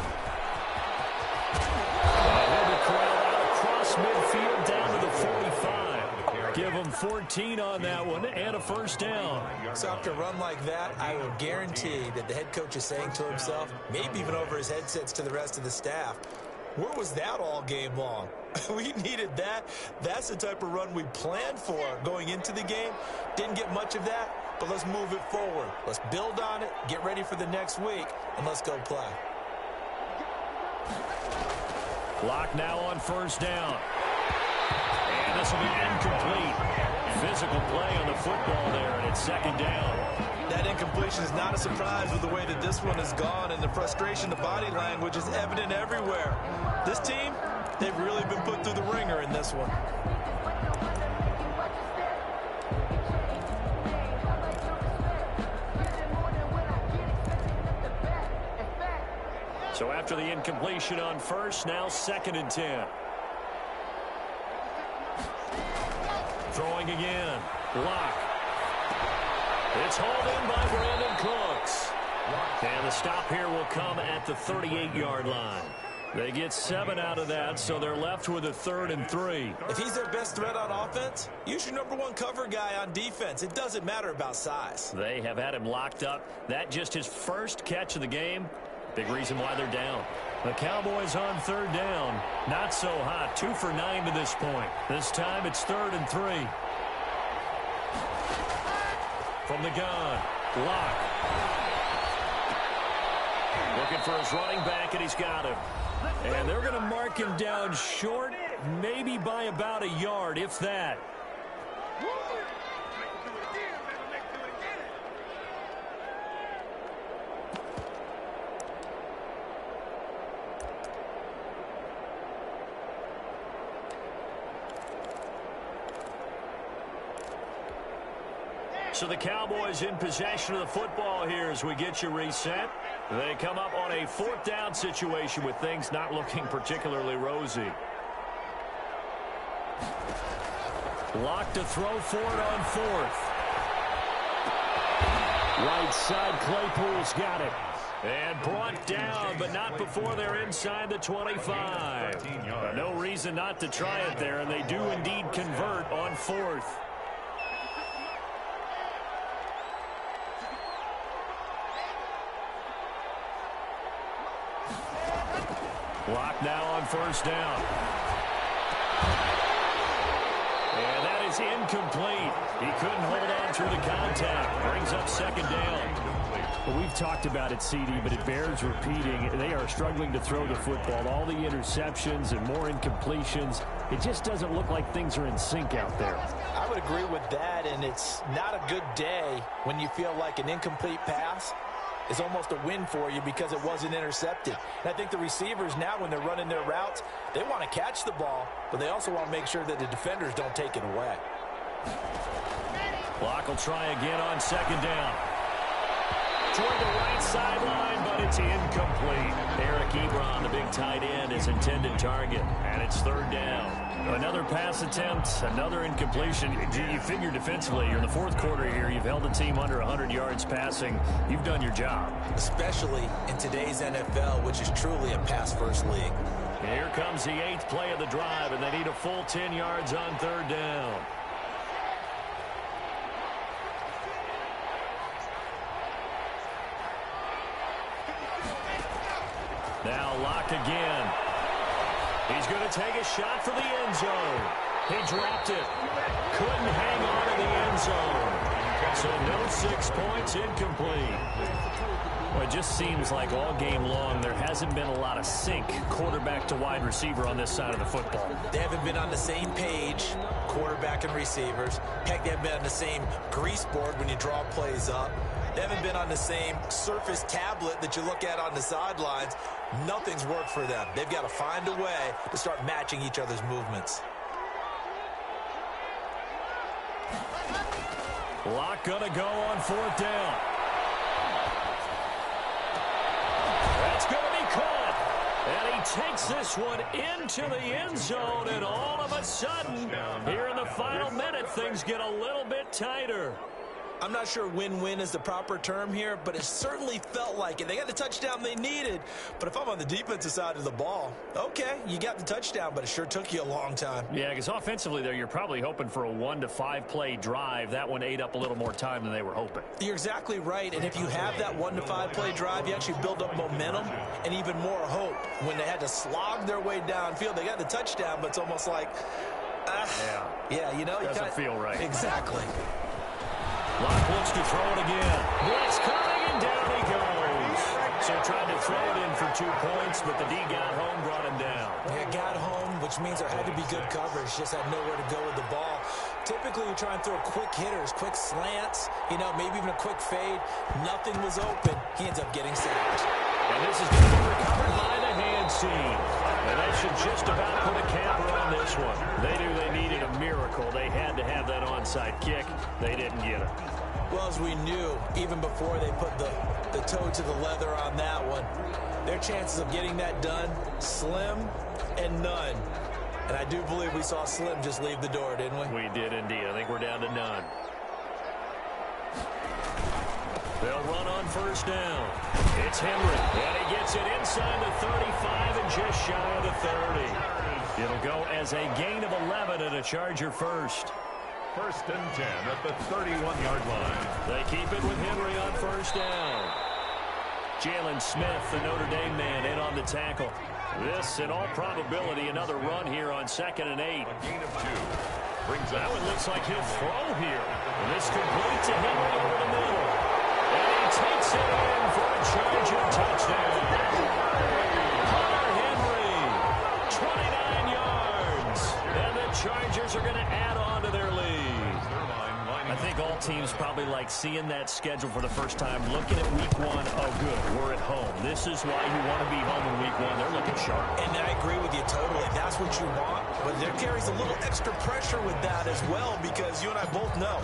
He'll be corralled out across midfield down to the 45. Give him 14 on that one and a first down. So after a run like that, I will guarantee that the head coach is saying to himself, maybe even over his headsets to the rest of the staff, where was that all game long? We needed that. That's the type of run we planned for going into the game. Didn't get much of that. But let's move it forward. Let's build on it, get ready for the next week, and let's go play. Clock now on first down. And this will be incomplete. Physical play on the football there, and it's 2nd down. That incompletion is not a surprise with the way that this one has gone, and the frustration, the body language is evident everywhere. This team, they've really been put through the ringer in this one. So after the incompletion on first, now 2nd and 10. Throwing again. Locke. It's hauled in by Brandon Cooks. And the stop here will come at the 38-yard line. They get 7 out of that, so they're left with a 3rd and 3. If he's their best threat on offense, use your #1 cover guy on defense. It doesn't matter about size. They have had him locked up. That just his first catch of the game. Big reason why they're down. The Cowboys on 3rd down. Not so hot. 2 for 9 to this point. This time it's 3rd and 3. From the gun. Locke. Looking for his running back, and he's got him. And they're going to mark him down short, maybe by about a yard, if that. So the Cowboys in possession of the football here as we get you reset. They come up on a 4th down situation with things not looking particularly rosy. Lock to throw for it on 4th. Right side, Claypool's got it. And brought down, but not before they're inside the 25. No reason not to try it there, and they do indeed convert on 4th. Lock now on 1st down. And that is incomplete. He couldn't hold on through the contact. Brings up 2nd down. Well, we've talked about it, CD, but it bears repeating. They are struggling to throw the football. All the interceptions and more incompletions. It just doesn't look like things are in sync out there. I would agree with that, and it's not a good day when you feel like an incomplete pass is almost a win for you because it wasn't intercepted. And I think the receivers now, when they're running their routes, they want to catch the ball, but they also want to make sure that the defenders don't take it away. Block will try again on 2nd down. Toward the right sideline, but it's incomplete. Eric Ebron, the big tight end, is intended target, and it's 3rd down. Another pass attempt, another incompletion. You figure defensively, you're in the 4th quarter here. You've held the team under 100 yards passing. You've done your job. Especially in today's NFL, which is truly a pass-first league. Here comes the 8th play of the drive, and they need a full 10 yards on 3rd down. Now Lock again. He's going to take a shot for the end zone. He dropped it. Couldn't hang on to the end zone. So no 6 points, incomplete. Well, it just seems like all game long there hasn't been a lot of sync quarterback to wide receiver on this side of the football. They haven't been on the same page, quarterback and receivers. Heck, they haven't been on the same grease board when you draw plays up. They haven't been on the same surface tablet that you look at on the sidelines. Nothing's worked for them. They've got to find a way to start matching each other's movements. Lock gonna go on 4th down. That's gonna be caught. And he takes this one into the end zone, and all of a sudden, here in the final minute, things get a little bit tighter. I'm not sure win-win is the proper term here, but it certainly felt like it. They got the touchdown they needed, but if I'm on the defensive side of the ball, okay, you got the touchdown, but it sure took you a long time. Yeah, because offensively there, you're probably hoping for a 1 to 5 play drive. That one ate up a little more time than they were hoping. You're exactly right, and if you have that 1 to 5 play drive, you actually build up momentum and even more hope. When they had to slog their way downfield, they got the touchdown, but it's almost like, yeah, you know. Doesn't feel right. Exactly. Lock looks to throw it again. Blitz coming, and down he goes. So tried to throw it in for 2 points, but the D got home, brought him down. Yeah, got home, which means there had to be good coverage. Just had nowhere to go with the ball. Typically, you try and throw quick hitters, quick slants, maybe even a quick fade. Nothing was open. He ends up getting sacked. And this is going to be recovered by the hand team. And that should just about put a capper on this one. They knew they needed a miracle. They had to have that onside kick. They didn't get it. Well, as we knew, even before they put the toe to the leather on that one, their chances of getting that done, slim and none. And I do believe we saw Slim just leave the door, didn't we? We did indeed. I think we're down to none. They'll run on 1st down. It's Henry, and he gets it inside the 35 and just shy of the 30. It'll go as a gain of 11 and a Charger first. 1st and 10 at the 31-yard line. They keep it with Henry on 1st down. Jalen Smith, the Notre Dame man, in on the tackle. This, in all probability, another run here on 2nd and 8. A gain of 2. Brings That up one looks like he'll throw here. And this complete to Henry over the middle. And he takes it in for a Charger touchdown. Hunter Henry, 29 yards. And the Chargers are going to add on to their lead. Zerline I think all teams probably like seeing that schedule for the first time, looking at week one. Oh, good, we're at home. This is why you want to be home in week one. They're looking sharp. And I agree with you totally. That's what you want. But there carries a little extra pressure with that as well, because you and I both know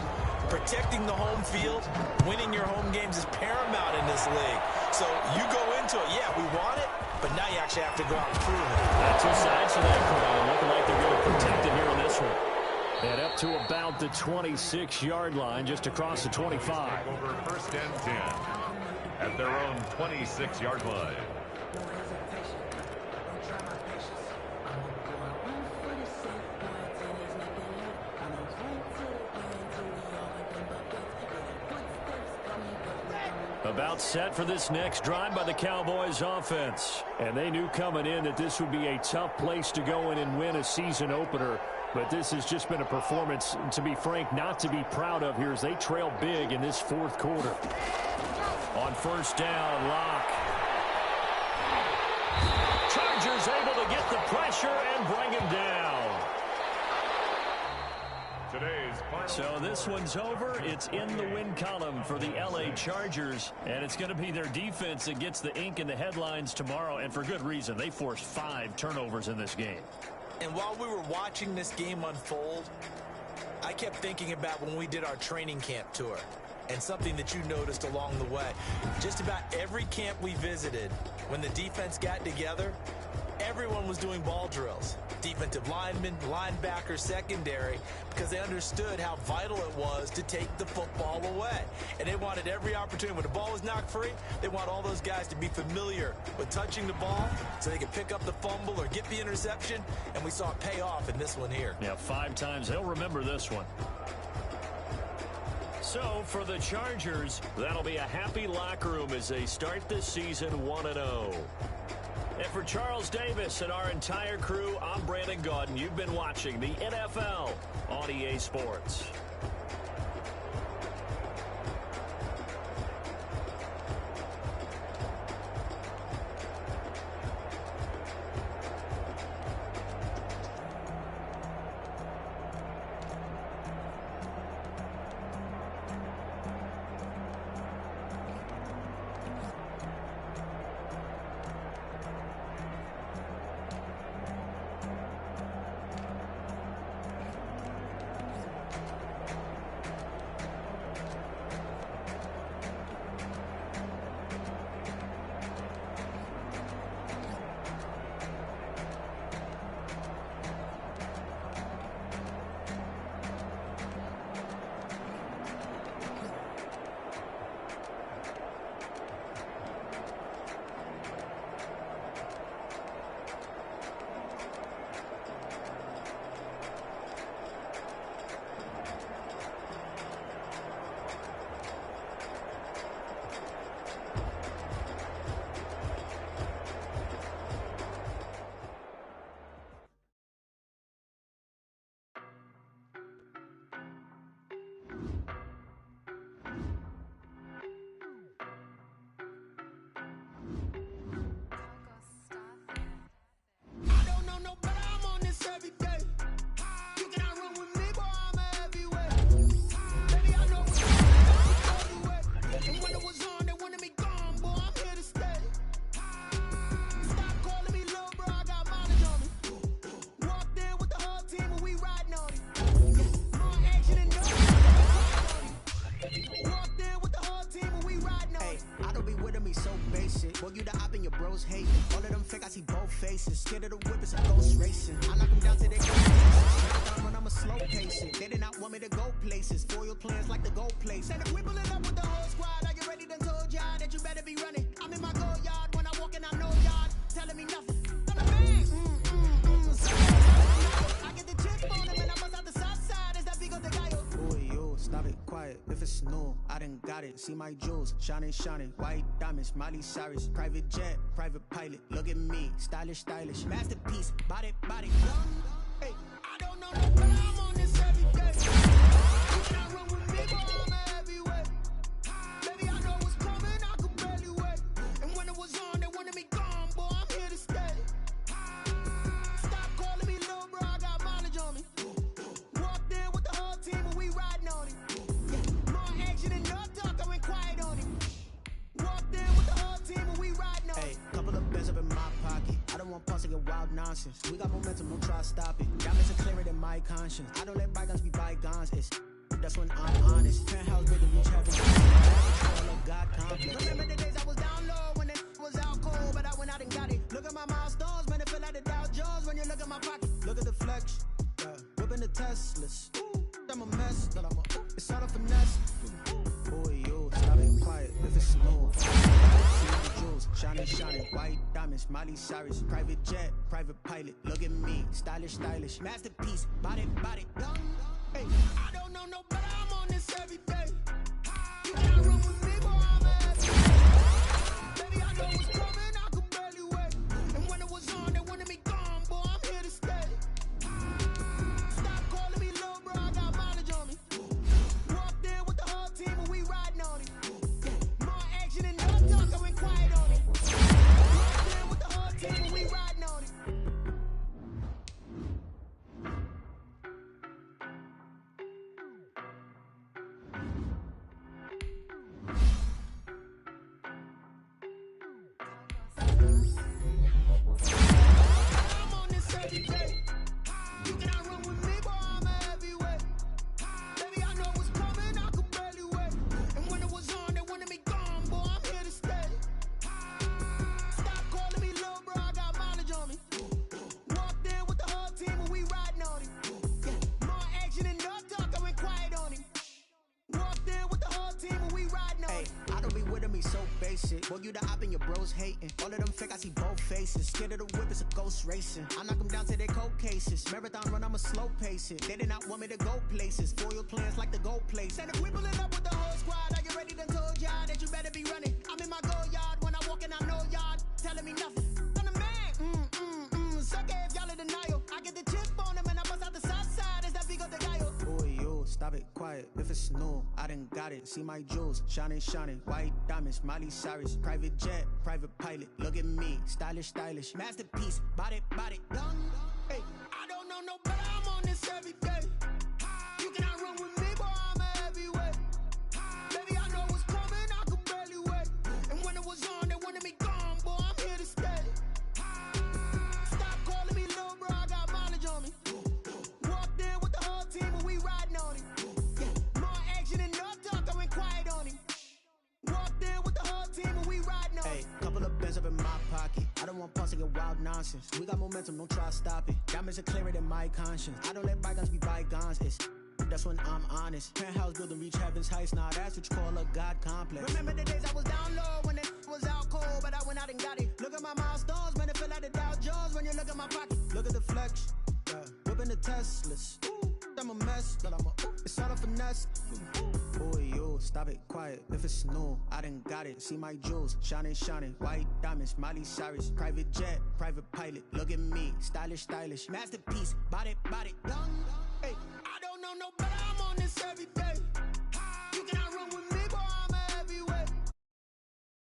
protecting the home field, winning your home games is paramount in this league. So you go into it, yeah, we want it, but now you actually have to go out and prove it. Two sides to that coin. Looking like they're going to protect it here in this one. And up to about the 26-yard line, just across the 25. Over first and 10 at their own 26-yard line. About set for this next drive by the Cowboys offense. And they knew coming in that this would be a tough place to go in and win a season opener. But this has just been a performance, to be frank, not to be proud of here as they trail big in this fourth quarter. On first down, Locke. Chargers able to get the pressure and bring him down. So this one's over. It's in the win column for the L.A. Chargers, and it's going to be their defense that gets the ink in the headlines tomorrow, and for good reason. They forced 5 turnovers in this game. And while we were watching this game unfold, I kept thinking about when we did our training camp tour and something that you noticed along the way. Just about every camp we visited, when the defense got together, everyone was doing ball drills. Defensive linemen, linebackers, secondary, because they understood how vital it was to take the football away. And they wanted every opportunity. When the ball was knocked free, they want all those guys to be familiar with touching the ball so they could pick up the fumble or get the interception. And we saw it pay off in this one here. Yeah, 5 times. They'll remember this one. So for the Chargers, that'll be a happy locker room as they start this season 1-0. And for Charles Davis and our entire crew, I'm Brandon Gaudin. You've been watching the NFL on EA Sports. Scared of the whip, it's a ghost racing. I knock them down to their knees. When I'm a slow pacing. They did not want me to go places. Foil plans like the gold place. And if we pulling up with the whole squad, are you ready? Done told y'all that you better be running. I'm in my go yard when I walk in, I know y'all telling me nothing. I'm a man. I get the chip on him and I bust out the south side. Is that Vigo de Gallo? Oh, yo, stop it, quiet. If it's no, I done got it. See my jewels, shining, shining. White diamonds, Miley Cyrus. Private jet, private pilot. Look at me, stylish, stylish. Masterpiece, body, body. Hey, I don't know no better. I'm on this every day. You cannot run with me, boy, I'm a heavyweight. Baby, I know what's coming, I could barely wait. And when it was on, they wanted me gone, boy, I'm here to stay. Stop calling me little bro, I got mileage on me. Walked in with the whole team and we riding on it. my conscience. I don't let bygones be bygones. That's when I'm honest. Penthouse building, reach heaven. All of God complex. Remember the days I was down low when it was out cold, but I went out and got it. Look at my milestones, man, it feel like the Dow Jones when you look at my pocket. Look at the flex, whipping the Teslas. I'm a mess, but it's all a finesse. Boy, yo, stop it quiet if it's smooth. See the jewels, shining, white diamonds, Miley Cyrus, private jet, private pilot. Look at me, stylish, masterpiece, body, young. Hey, I don't know no better, I'm on this every day. You can't run with me, boy, I'm every day. Baby, I know what's coming, I could barely wait. And when it was on, they wanted me gone, boy, I'm here to stay. Stop calling me little bro, I got mileage on me. Walked in with the whole team and we riding on it. More action and no talk, I went quiet on it. Walked in with the whole team and we riding on it. I'm on this every day. You cannot run with me, boy, I'm a heavyweight. Baby, I know what's coming, I could barely wait. And when it was on, they wanted me gone, boy, I'm here to stay. Stop calling me little bro, I got mileage on me. Walked in with the whole team and we riding on it. More action and no talk, I went quiet on him. Walked in with the whole team and we riding on it. I don't be with me so basic. Boy, you the op and your bros hating. All of them fake, I see both faces. Scared of the whip, it's a ghost racing. I knock them down to their cold cases. Marathon run, I'ma slow pace it. They did not want me to go places. Foil plans like the gold place. And if we pulling up with the whole squad, are you ready to told y'all that you better be running? I'm in my go yard. When I walk in, I know y'all telling me nothing. I'm the man. Suck it if y'all in denial. I get the chip on them and I bust out the south side. Is that Vigo de Gallo? Boy, yo, stop it quiet. If it's new, I done got it. See my jewels, shining, white diamonds, Miley Cyrus, private jet, private pilot. Look at me, stylish, masterpiece, body, young. Hey, I don't know no better, I'm on this every day. You cannot run with me, boy, I'm a heavyweight. Baby, I know what's coming, I could barely wait. And when it was on, they wanted me gone, boy, I'm here to stay. Stop calling me little bro, I got mileage on me. Walked in with the whole team and we riding on it. More action and no talk, I went quiet on him. Walked in with the whole team and we riding on it. Hey, couple of bands up in my pocket. I don't want pulse to get wild nonsense. We got momentum, don't try to stop it. Diamonds are clearer than my conscience. I don't let bygones be bygones. That's when I'm honest. Penthouse building, reach heaven's heights. Now that's what you call a God complex. Remember the days I was down low when it was out cold, but I went out and got it. Look at my milestones, man, it feel like the Dow Jones when you look at my pocket. Look at the flex, whipping the Teslas. I'm a mess, but it's all a finesse. Boy, yo, stop it quiet if it's new, I done got it. See my jewels, shining, white diamonds, Miley Cyrus, private jet, private pilot. Look at me, stylish, masterpiece, body, young. Hey, I don't know no better, I'm on this every day.